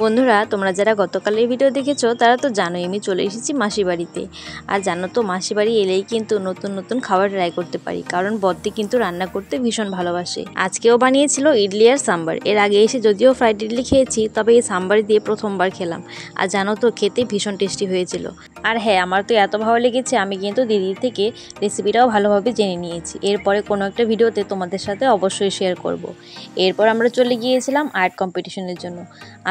বন্ধুরা তোমরা যারা গতকালের ভিডিও দেখেছো তারা তো জানোই আমি চলে এসেছি মাসি বাড়িতে। আর জানো তো মাসি বাড়ি এলেই কিন্তু নতুন নতুন খাবার ট্রাই করতে পারি, কারণ বদ্দি কিন্তু রান্না করতে ভীষণ ভালোবাসে। আজকেও বানিয়েছিল ইডলি আর সাম্বার। এর আগে এসে যদিও ফ্রাইড ইডলি খেয়েছি, তবে এই সাম্বার দিয়ে প্রথমবার খেলাম। আর জানো তো খেতে ভীষণ টেস্টি হয়েছিল। আর হ্যাঁ, আমার তো এত ভালো লেগেছে আমি কিন্তু দিদির থেকে রেসিপিটাও ভালোভাবে জেনে নিয়েছি। এরপরে কোনো একটা ভিডিওতে তোমাদের সাথে অবশ্যই শেয়ার করব। এরপর আমরা চলে গিয়েছিলাম আর্ট কম্পিটিশনের জন্য।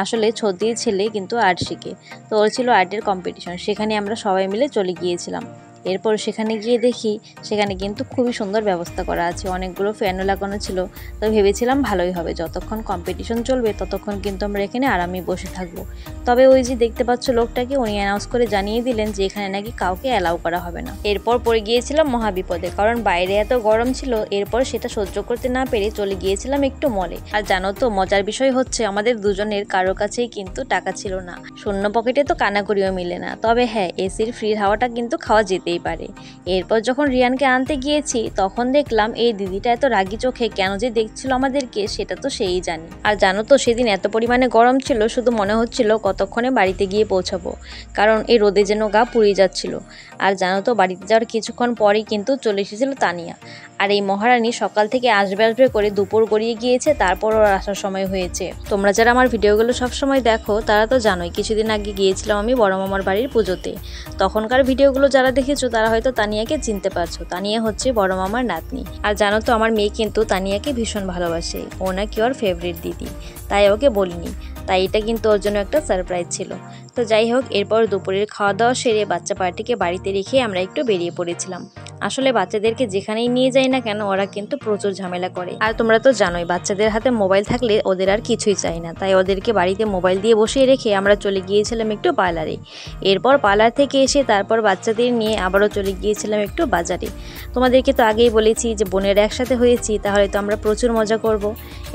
আসলে ছোটির ছেলে কিন্তু আর্ট শিখে, তো ওর ছিল আর্টের কম্পিটিশন। সেখানে আমরা সবাই মিলে চলে গিয়েছিলাম। এরপর সেখানে গিয়ে দেখি সেখানে কিন্তু খুবই সুন্দর ব্যবস্থা করা আছে, অনেকগুলো ফ্যানও লাগানো ছিল। তো ভেবেছিলাম ভালোই হবে, যতক্ষণ কম্পিটিশন চলবে ততক্ষণ কিন্তু আমরা এখানে আরামে বসে থাকবো। তবে ওই যে দেখতে পাচ্ছ লোকটাকে, উনি অ্যানাউন্স করে জানিয়ে দিলেন যে এখানে নাকি কাউকে অ্যালাউ করা হবে না। এরপর পড়ে গিয়েছিলাম মহাবিপদে, কারণ বাইরে এত গরম ছিল। এরপর সেটা সহ্য করতে না পেরে চলে গিয়েছিলাম একটু মলে। আর জানো তো মজার বিষয় হচ্ছে আমাদের দুজনের কারো কাছেই কিন্তু টাকা ছিল না। শূন্য পকেটে তো কানাকড়িও মিলে না। তবে হ্যাঁ, এসির ফ্রির হাওয়াটা কিন্তু খাওয়া যেতেই পারে। এরপর যখন রিয়ানকে আনতে গিয়েছি তখন দেখলাম এই দিদিটা এত রাগি চোখে কেন যে দেখছিল আমাদেরকে সেটা তো সেই জানি। আর জানো তো সেদিন এত পরিমাণে গরম ছিল, শুধু মনে হচ্ছিল কতক্ষণে বাড়িতে গিয়ে পৌঁছাবো, কারণ এই রোদে যেন গা পুড়িয়ে যাচ্ছিল। আর জানো তো বাড়িতে যাওয়ার কিছুক্ষণ পরেই কিন্তু চলে এসেছিল তানিয়া। আর এই মহারানী সকাল থেকে আসবে আসবে করে দুপুর গড়িয়ে গিয়েছে, তারপর ওর আসার সময় হয়েছে। তোমরা যারা আমার ভিডিওগুলো সবসময় দেখো তারা তো জানোই কিছুদিন আগে গিয়েছিলাম আমি বড় মামার বাড়ির পুজোতে। তখনকার ভিডিওগুলো যারা দেখেছো তারা হয়তো তানিয়াকে চিনতে পারছো। তানিয়া হচ্ছে বড় মামার নাতনি। আর জানো তো আমার মেয়ে কিন্তু তানিয়াকে ভীষণ ভালোবাসে, ও নাকি ওর ফেভারিট দিদি, তাই ওকে বলিনি। তাই এটা কিন্তু ওর জন্য একটা সারপ্রাইজ ছিল। তো যাই হোক, এরপর দুপুরের খাওয়া দাওয়া সেরে বাচ্চা পার্টিকে বাড়িতে রেখে আমরা একটু বেরিয়ে পড়েছিলাম। আসলে বাচ্চাদেরকে যেখানেই নিয়ে যাই না কেন ওরা কিন্তু প্রচুর ঝামেলা করে। আর তোমরা তো জানোই বাচ্চাদের হাতে মোবাইল থাকলে ওদের আর কিছুই চাই না, তাই ওদেরকে বাড়িতে মোবাইল দিয়ে বসিয়ে রেখে আমরা চলে গিয়েছিলাম একটু পার্লারে। এরপর পার্লার থেকে এসে তারপর বাচ্চাদের নিয়ে আবারও চলে গিয়েছিলাম একটু বাজারে। তোমাদেরকে তো আগেই বলেছি যে বোনের একসাথে হয়েছি, তাহলে তো আমরা প্রচুর মজা করব।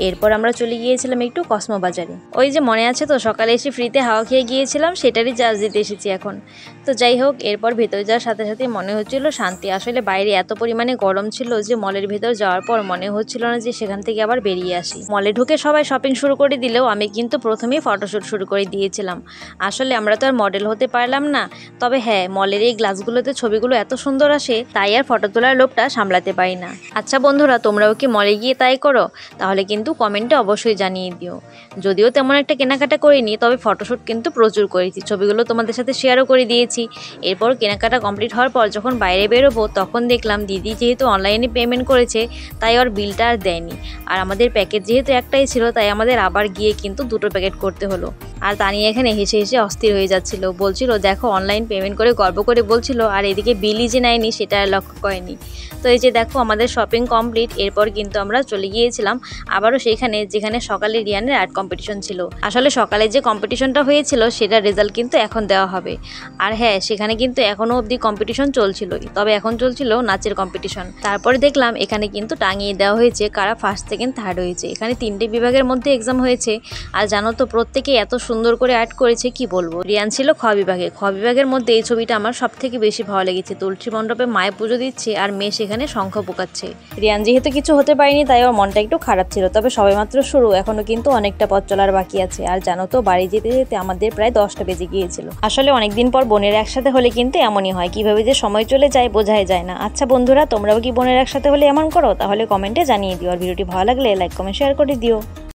এরপর আমরা চলে গিয়েছিলাম একটু কসমো বাজারে। ওই যে মনে আছে তো সকালে এসে ফ্রিতে হাওয়া খেয়ে গিয়েছিলাম, সেটারই চার্জ দিতে এসেছি এখন। তো যাই হোক, এরপর ভেতরে যাওয়ার সাথে সাথে মনে হচ্ছিল শান্তি। আসলে বাইরে এত পরিমাণে গরম ছিল যে মলের ভেতর যাওয়ার পর মনে হচ্ছিল না যে সেখান থেকে আবার বেরিয়ে আসি। মলে ঢুকে সবাই শপিং শুরু করে দিলেও আমি কিন্তু প্রথমেই ফটোশ্যুট শুরু করে দিয়েছিলাম। আসলে আমরা তো আর মডেল হতে পারলাম না, তবে হ্যাঁ মলের এই গ্লাসগুলোতে ছবিগুলো এত সুন্দর আসে, তাই আর ফটো তোলার লোভটা সামলাতে পারি না। আচ্ছা বন্ধুরা, তোমরাও কি মলে গিয়ে তাই করো? তাহলে কিন্তু কমেন্টে অবশ্যই জানিয়ে দিও। যদিও তেমন একটা কেনাকাটা করিনি, তবে ফটোশ্যুট কিন্তু প্রচুর করেছি, ছবিগুলো তোমাদের সাথে শেয়ারও করে দিয়েছি। এরপর কেনাকাটা কমপ্লিট হওয়ার পর যখন বাইরে বেরোবো তখন দেখলাম দিদি যেহেতু অনলাইনে পেমেন্ট করেছে তাই ওর বিলটা আর দেয়নি। আর আমাদের প্যাকেট যেহেতু একটাই ছিল তাই আমাদের আবার গিয়ে কিন্তু দুটো প্যাকেট করতে হলো। আর তানিয়া এখানে হেসে হেসে অস্থির হয়ে যাচ্ছিল, বলছিল দেখো অনলাইন পেমেন্ট করে গর্ব করে বলছিল, আর এদিকে বিলই যে নেয়নি সেটা আর লক্ষ্য করেনি। তো এই যে দেখো আমাদের শপিং কমপ্লিট। এরপর কিন্তু আমরা চলে গিয়েছিলাম আবারও সেখানে যেখানে সকালে রিয়ানের আর্ট কম্পিটিশন ছিল। আসলে সকালে যে কম্পিটিশনটা হয়েছিল সেটার রেজাল্ট কিন্তু এখন দেওয়া হবে। আর হ্যাঁ, সেখানে কিন্তু এখনও অবধি কম্পিটিশন চলছিলই, তবে এখন চলছিল নাচের কম্পিটিশন। তারপরে দেখলাম এখানে কিন্তু টাঙিয়ে দেওয়া হয়েছে কারা ফার্স্ট সেকেন্ড থার্ড হয়েছে। এখানে 3টে বিভাগের মধ্যে এক্সাম হয়েছে। আর জানো তো প্রত্যেকে এত সুন্দর করে আর্ট করেছে কি বলবো। রিয়ান ছিল খ বিভাগে। খ বিভাগের মধ্যে এই ছবিটা আমার সব থেকে বেশি ভালো লেগেছে। তুলসী মণ্ডপে মায়ের পুজো দিচ্ছে আর মেয়ে সেখানে শঙ্খ পোকাচ্ছে। রিয়ান যেহেতু কিছু হতে পারেনি তাই ওর মনটা একটু খারাপ ছিল, তবে সবেমাত্র শুরু, এখনো কিন্তু অনেকটা পথ চলার বাকি আছে। আর জানো তো বাড়ি যেতে যেতে আমাদের প্রায় 10টা বেজে গিয়েছিল। আসলে অনেকদিন পর বোনের একসাথে হলে কিন্তু এমনই হয়, কিভাবে যে সময় চলে যায় বোঝাই যায় না। আচ্ছা বন্ধুরা, তোমরাও কি বোনের একসাথে হলে এমন করো? তাহলে কমেন্টে জানিয়ে দিও। আর ভিডিওটি ভালো লাগলে লাইক কমেন্ট শেয়ার করে দিও।